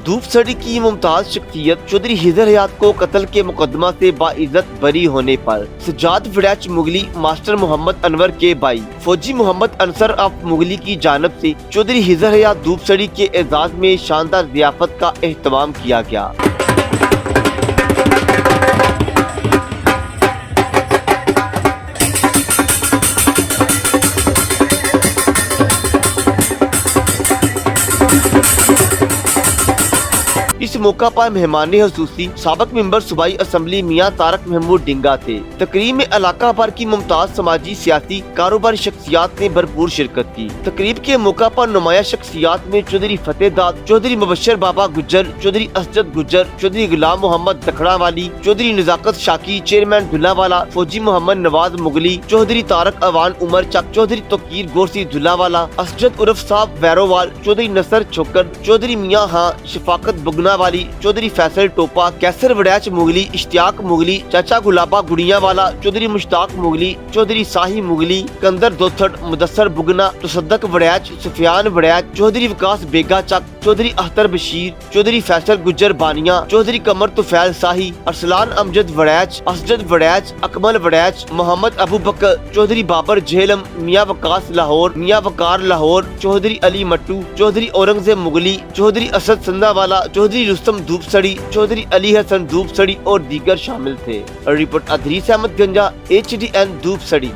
धूपसड़ी की मुमताज शख्सियत चौधरी हिजर हयात को कत्ल के मुकदमा से बाइज्जत बरी होने पर सज्जाद वड़ैच मुगली मास्टर मोहम्मद अनवर के भाई फौजी मोहम्मद अंसर ऑफ मुगली की जानब से चौधरी हिजर हयात धूपसड़ी के एजाज में शानदार जियाफत का एहतमाम किया गया। इस मौका पर मेहमान हुसूसी साबक मेंबर सूबाई असम्बली मियाँ तारक महमूद डिंगा थे। तकरीब में इलाका भर की मुमताज समाजी सियासी कारोबारी शख्सियात ने भरपूर शिरकत की। तकरीब के मौका पर नुमाया शख्सियात में चौधरी फतेहदाद, चौधरी मुबशर बाबा गुज्जर, चौधरी असजद गुज्जर, चौधरी गुलाम मोहम्मद दखड़ा वाली, चौधरी नजाकत शाकी, चेयरमैन दुल्लावाला, फौजी मोहम्मद नवाज मुगली, चौधरी तारक अवान उमर चक, चौधरी तोकीर गोरसी दुल्लावाला, असजद उर्फ साहब वैरोवाल, चौधरी नसर छोकर, चौधरी मियाँ हाँ शफाकत बुगना वाली, चौधरी फैसल टोपा, कैसर वड़ैच मुगली, इश्तियाक मुगली, चाचा गुलाबा गुड़िया वाला, चौधरी मुश्ताक मुगली, चौधरी साही मुगली, कंदर दोथड़, मुदस्सर बुगना, तसद्दक वड़ैच, सुफियान वड़ैच, चौधरी विकास बेगा चक, चौधरी अख्तर बशीर, चौधरी फैसल गुज्जर बानिया, चौधरी कमर तुफैल साही, अरसलान अमजद वड़ैच, असजद वड़ैच, अकमल वड़ैच, मोहम्मद अबू बकर, चौधरी बाबर झेलम, मियाँ वकास लाहौर, मियाँ वकार लाहौर, चौधरी अली मट्टू, चौधरी औरंगजेब मुगली, चौधरी असद संदावाला, चौधरी रुस्तम धूपसड़ी, चौधरी अली हसन धूपसड़ी और दीगर शामिल थे। रिपोर्ट अदरीस अहमद गंजा, HDN धूपसड़ी।